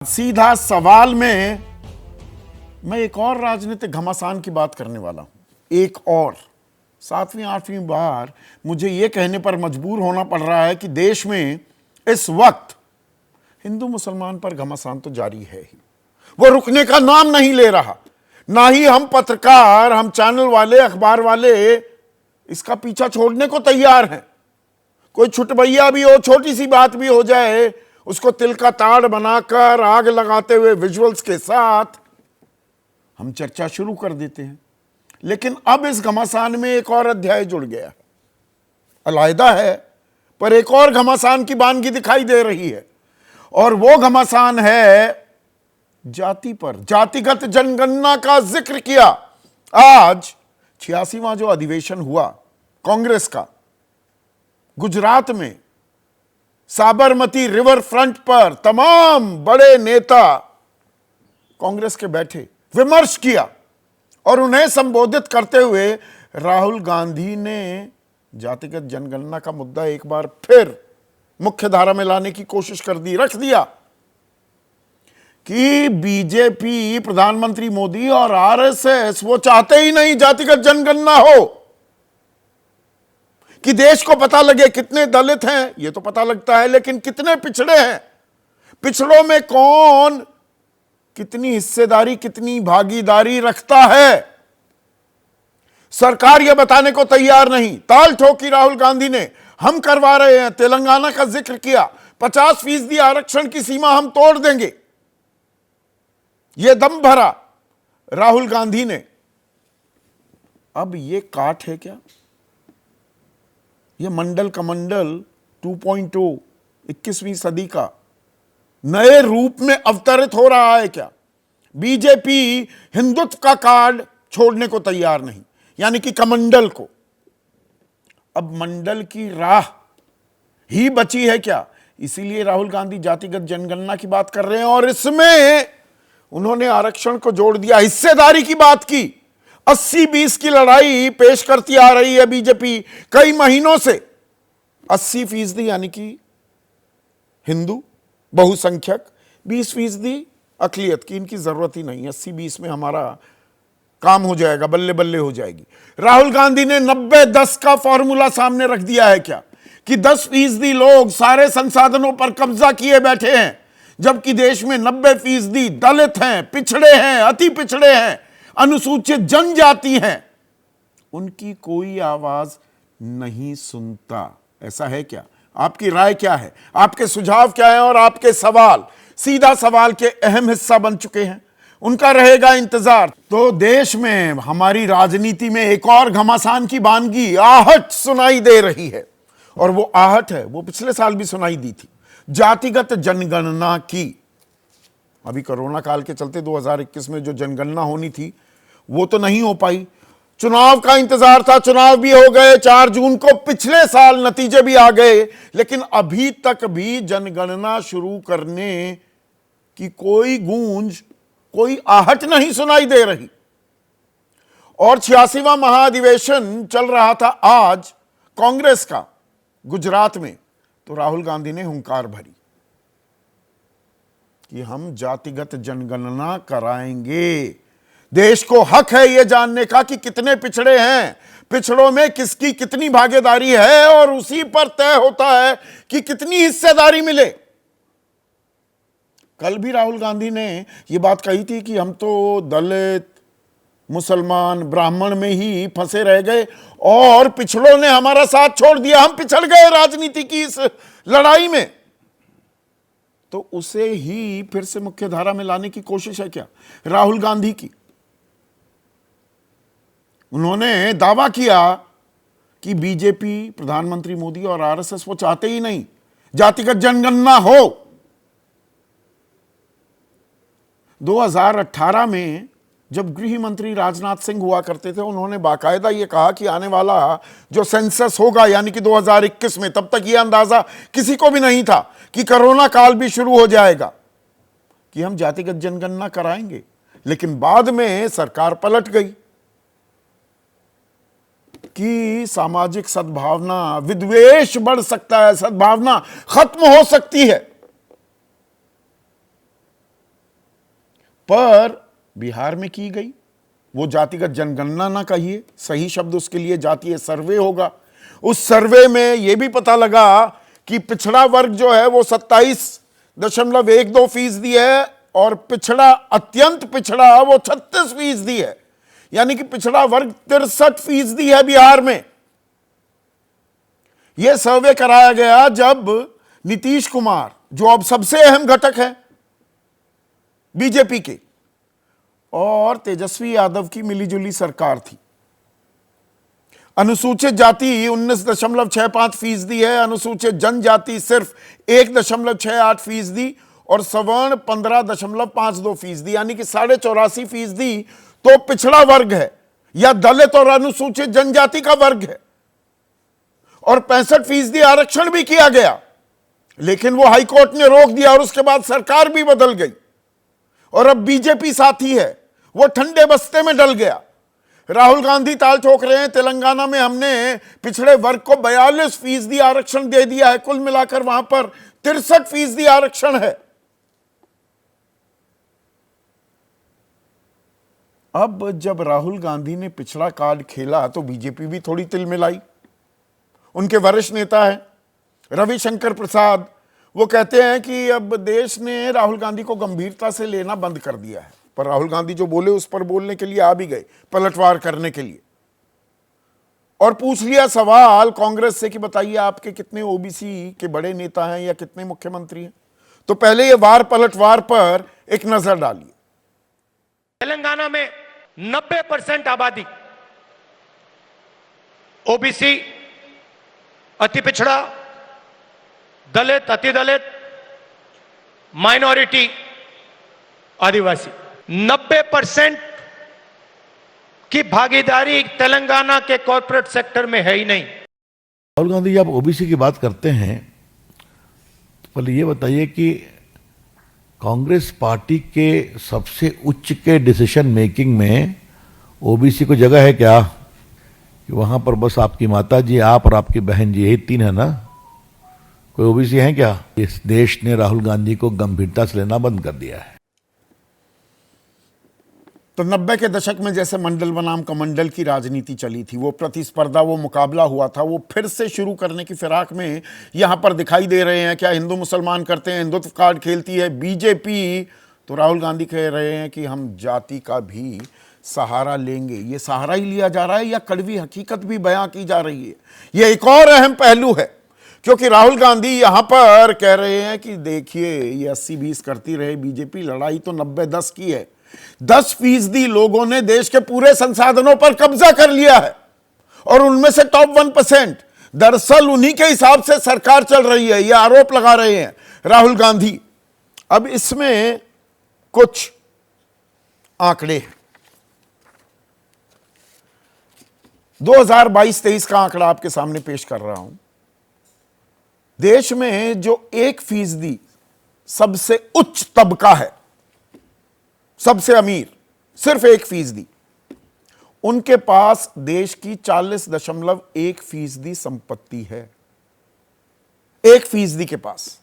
सीधा सवाल में मैं एक और राजनीतिक घमासान की बात करने वाला हूं। एक और 7वीं 8वीं बार मुझे यह कहने पर मजबूर होना पड़ रहा है कि देश में इस वक्त हिंदू मुसलमान पर घमासान तो जारी है ही, वो रुकने का नाम नहीं ले रहा। ना ही हम पत्रकार, हम चैनल वाले, अखबार वाले इसका पीछा छोड़ने को तैयार हैं। कोई छुटभैया भी हो, छोटी सी बात भी हो जाए, उसको तिल का ताड़ बनाकर आग लगाते हुए विजुअल्स के साथ हम चर्चा शुरू कर देते हैं। लेकिन अब इस घमासान में एक और अध्याय जुड़ गया, अलग है पर एक और घमासान की वानगी दिखाई दे रही है, और वो घमासान है जाति पर। जातिगत जनगणना का जिक्र किया। आज 86वां जो अधिवेशन हुआ कांग्रेस का, गुजरात में साबरमती रिवर फ्रंट पर तमाम बड़े नेता कांग्रेस के बैठे, विमर्श किया, और उन्हें संबोधित करते हुए राहुल गांधी ने जातिगत जनगणना का मुद्दा एक बार फिर मुख्य धारा में लाने की कोशिश कर दी, रख दिया कि बीजेपी, प्रधानमंत्री मोदी और आरएसएस वो चाहते ही नहीं जातिगत जनगणना हो, कि देश को पता लगे कितने दलित हैं, ये तो पता लगता है, लेकिन कितने पिछड़े हैं, पिछड़ों में कौन कितनी हिस्सेदारी, कितनी भागीदारी रखता है, सरकार यह बताने को तैयार नहीं। ताल ठोकी राहुल गांधी ने, हम करवा रहे हैं, तेलंगाना का जिक्र किया, 50% आरक्षण की सीमा हम तोड़ देंगे, यह दम भरा राहुल गांधी ने। अब यह काट है क्या? यह मंडल कमंडल 2.0 21वीं सदी का नए रूप में अवतरित हो रहा है क्या? बीजेपी हिंदुत्व का कार्ड छोड़ने को तैयार नहीं, यानी कि कमंडल को। अब मंडल की राह ही बची है क्या? इसीलिए राहुल गांधी जातिगत जनगणना की बात कर रहे हैं, और इसमें उन्होंने आरक्षण को जोड़ दिया, हिस्सेदारी की बात की। 80-20 की लड़ाई पेश करती आ रही है बीजेपी कई महीनों से। 80% यानी कि हिंदू बहुसंख्यक, 20% अकलियत की, इनकी जरूरत ही नहीं, 80-20 में हमारा काम हो जाएगा, बल्ले बल्ले हो जाएगी। राहुल गांधी ने 90-10 का फॉर्मूला सामने रख दिया है क्या, कि 10% लोग सारे संसाधनों पर कब्जा किए बैठे हैं, जबकि देश में 90% दलित हैं, पिछड़े हैं, अति पिछड़े हैं, अनुसूचित जनजाति हैं, उनकी कोई आवाज नहीं सुनता। ऐसा है क्या? आपकी राय क्या है? आपके सुझाव क्या है? और आपके सवाल सीधा सवाल के अहम हिस्सा बन चुके हैं, उनका रहेगा इंतजार। तो देश में, हमारी राजनीति में एक और घमासान की वानगी, आहट सुनाई दे रही है, और वो आहट है, वो पिछले साल भी सुनाई दी थी, जातिगत जनगणना की। अभी कोरोना काल के चलते 2021 में जो जनगणना होनी थी वो तो नहीं हो पाई, चुनाव का इंतजार था, चुनाव भी हो गए, 4 जून को पिछले साल नतीजे भी आ गए, लेकिन अभी तक भी जनगणना शुरू करने की कोई गूंज, कोई आहट नहीं सुनाई दे रही। और 86वां महाधिवेशन चल रहा था आज कांग्रेस का गुजरात में, तो राहुल गांधी ने हुंकार भरी कि हम जातिगत जनगणना कराएंगे। देश को हक है यह जानने का कि कितने पिछड़े हैं, पिछड़ों में किसकी कितनी भागीदारी है, और उसी पर तय होता है कि कितनी हिस्सेदारी मिले। कल भी राहुल गांधी ने यह बात कही थी कि हम तो दलित, मुसलमान, ब्राह्मण में ही फंसे रह गए, और पिछड़ों ने हमारा साथ छोड़ दिया, हम पिछड़ गए राजनीति की इस लड़ाई में। तो उसे ही फिर से मुख्य धारा में लाने की कोशिश है क्या राहुल गांधी की? उन्होंने दावा किया कि बीजेपी, प्रधानमंत्री मोदी और आरएसएस वो चाहते ही नहीं जातिगत जनगणना हो। 2018 में जब गृह मंत्री राजनाथ सिंह हुआ करते थे, उन्होंने बाकायदा ये कहा कि आने वाला जो सेंसस होगा, यानी कि 2021 में, तब तक ये अंदाजा किसी को भी नहीं था कि कोरोना काल भी शुरू हो जाएगा, कि हम जातिगत जनगणना कराएंगे। लेकिन बाद में सरकार पलट गई कि सामाजिक सद्भावना, विद्वेष बढ़ सकता है, सद्भावना खत्म हो सकती है। पर बिहार में की गई वो जातिगत जनगणना ना कहिए, सही शब्द उसके लिए जातीय सर्वे होगा। उस सर्वे में यह भी पता लगा कि पिछड़ा वर्ग जो है वो 27.12% है और पिछड़ा, अत्यंत पिछड़ा, वो 36% है। यानी कि पिछड़ा वर्ग 63% है बिहार में। यह सर्वे कराया गया जब नीतीश कुमार, जो अब सबसे अहम घटक है बीजेपी के, और तेजस्वी यादव की मिलीजुली सरकार थी। अनुसूचित जाति 19.65% है, अनुसूचित जनजाति सिर्फ 1.68% और सवर्ण 15.52%, यानी कि 84.5% तो पिछड़ा वर्ग है या दलित और अनुसूचित जनजाति का वर्ग है। और 65% आरक्षण भी किया गया, लेकिन वो हाईकोर्ट ने रोक दिया और उसके बाद सरकार भी बदल गई और अब बीजेपी साथी है, वो ठंडे बस्ते में डल गया। राहुल गांधी ताल ठोक रहे हैं, तेलंगाना में हमने पिछड़े वर्ग को 42% आरक्षण दे दिया है, कुल मिलाकर वहां पर 63% आरक्षण है। अब जब राहुल गांधी ने पिछड़ा कार्ड खेला तो बीजेपी भी थोड़ी तिलमिलाई। उनके वरिष्ठ नेता है रविशंकर प्रसाद, वो कहते हैं कि अब देश ने राहुल गांधी को गंभीरता से लेना बंद कर दिया है। पर राहुल गांधी जो बोले उस पर बोलने के लिए आ भी गए, पलटवार करने के लिए, और पूछ लिया सवाल कांग्रेस से कि बताइए आपके कितने ओबीसी के बड़े नेता हैं या कितने मुख्यमंत्री हैं। तो पहले ये वार पलटवार पर एक नजर डालिए। तेलंगाना में 90% आबादी ओबीसी, अति पिछड़ा, दलित, अति दलित, माइनॉरिटी, आदिवासी, 90% की भागीदारी तेलंगाना के कॉर्पोरेट सेक्टर में है ही नहीं। राहुल गांधी, आप ओबीसी की बात करते हैं तो पहले ये बताइए कि कांग्रेस पार्टी के सबसे उच्च के डिसीजन मेकिंग में ओबीसी को जगह है क्या? कि वहां पर बस आपकी माता जी, आप और आपकी बहन जी, यही तीन है ना? कोई ओबीसी है क्या? इस देश ने राहुल गांधी को गंभीरता से लेना बंद कर दिया है। तो 90 के दशक में जैसे मंडल बनाम कमंडल की राजनीति चली थी, वो प्रतिस्पर्धा, वो मुकाबला हुआ था, वो फिर से शुरू करने की फिराक में यहां पर दिखाई दे रहे हैं। क्या हिंदू मुसलमान करते हैं, हिंदुत्व कार्ड खेलती है बीजेपी। तो राहुल गांधी कह रहे हैं कि हम जाति का भी सहारा लेंगे। ये सहारा ही लिया जा रहा है या कड़वी हकीकत भी बयां की जा रही है? ये एक और अहम पहलू है, क्योंकि राहुल गांधी यहां पर कह रहे हैं कि देखिए ये 80-20 करती रहे बीजेपी, लड़ाई तो 90-10 की है। 10% लोगों ने देश के पूरे संसाधनों पर कब्जा कर लिया है और उनमें से टॉप 1%। दरअसल उन्हीं के हिसाब से सरकार चल रही है, यह आरोप लगा रहे हैं राहुल गांधी। अब इसमें कुछ आंकड़े, 2022-23 का आंकड़ा आपके सामने पेश कर रहा हूं। देश में जो 1% सबसे उच्च तबका है, सबसे अमीर, सिर्फ 1%, उनके पास देश की 40.1% संपत्ति है। 1% के पास।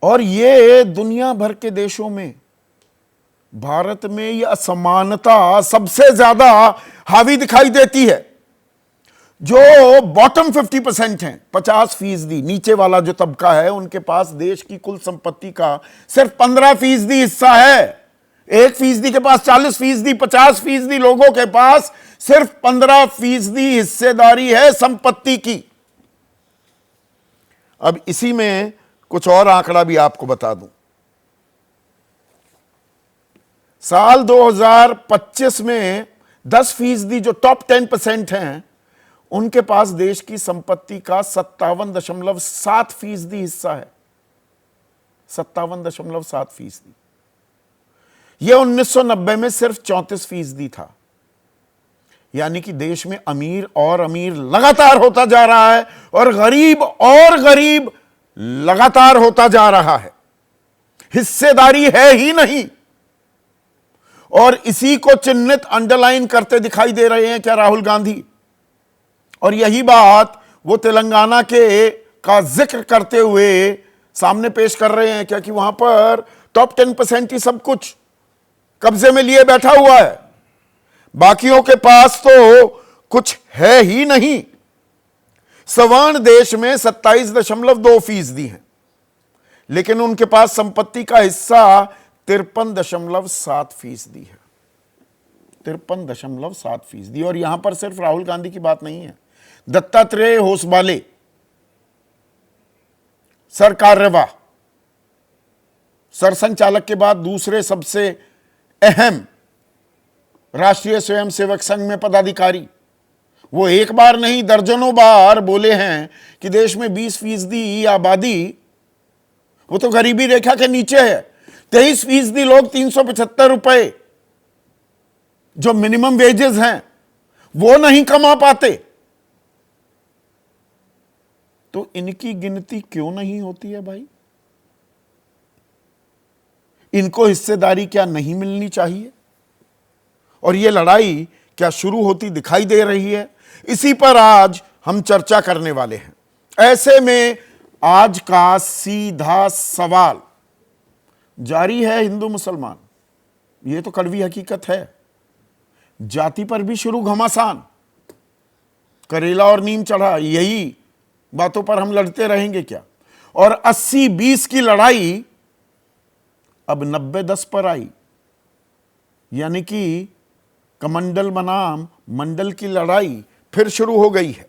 और ये दुनिया भर के देशों में, भारत में यह असमानता सबसे ज्यादा हावी दिखाई देती है। जो बॉटम 50% हैं, 50%, नीचे वाला जो तबका है, उनके पास देश की कुल संपत्ति का सिर्फ 15% हिस्सा है। 1% के पास 40%, 50% लोगों के पास सिर्फ 15% हिस्सेदारी है संपत्ति की। अब इसी में कुछ और आंकड़ा भी आपको बता दूं। साल 2025 में 10% जो टॉप 10% हैं, उनके पास देश की संपत्ति का 57.7% हिस्सा है। 57.7%। यह 1990 में सिर्फ 34% था। यानी कि देश में अमीर और अमीर लगातार होता जा रहा है और गरीब लगातार होता जा रहा है। हिस्सेदारी है ही नहीं। और इसी को चिन्हित, अंडरलाइन करते दिखाई दे रहे हैं क्या राहुल गांधी? और यही बात वो तेलंगाना का जिक्र करते हुए सामने पेश कर रहे हैं क्या कि वहां पर टॉप 10% ही सब कुछ कब्जे में लिए बैठा हुआ है, बाकियों के पास तो कुछ है ही नहीं। सवर्ण देश में 27.2% है, लेकिन उनके पास संपत्ति का हिस्सा 53.7% है। 53.7%। और यहां पर सिर्फ राहुल गांधी की बात नहीं है, दत्तात्रेय होसबाले, सर कार्यवाह, सरसंचालक के बाद दूसरे सबसे अहम राष्ट्रीय स्वयंसेवक संघ में पदाधिकारी, वो एक बार नहीं दर्जनों बार बोले हैं कि देश में 20% आबादी वो तो गरीबी रेखा के नीचे है। 23% लोग 375 रुपए जो मिनिमम वेजेस हैं वो नहीं कमा पाते। तो इनकी गिनती क्यों नहीं होती है भाई? इनको हिस्सेदारी क्या नहीं मिलनी चाहिए? और ये लड़ाई क्या शुरू होती दिखाई दे रही है? इसी पर आज हम चर्चा करने वाले हैं। ऐसे में आज का सीधा सवाल जारी है, हिंदू मुसलमान, ये तो कड़वी हकीकत है, जाति पर भी शुरू घमासान, करेला और नीम चढ़ा, यही बातों पर हम लड़ते रहेंगे क्या? और 80-20 की लड़ाई अब 90-10 पर आई, यानी कि कमंडल बनाम मंडल की लड़ाई फिर शुरू हो गई है।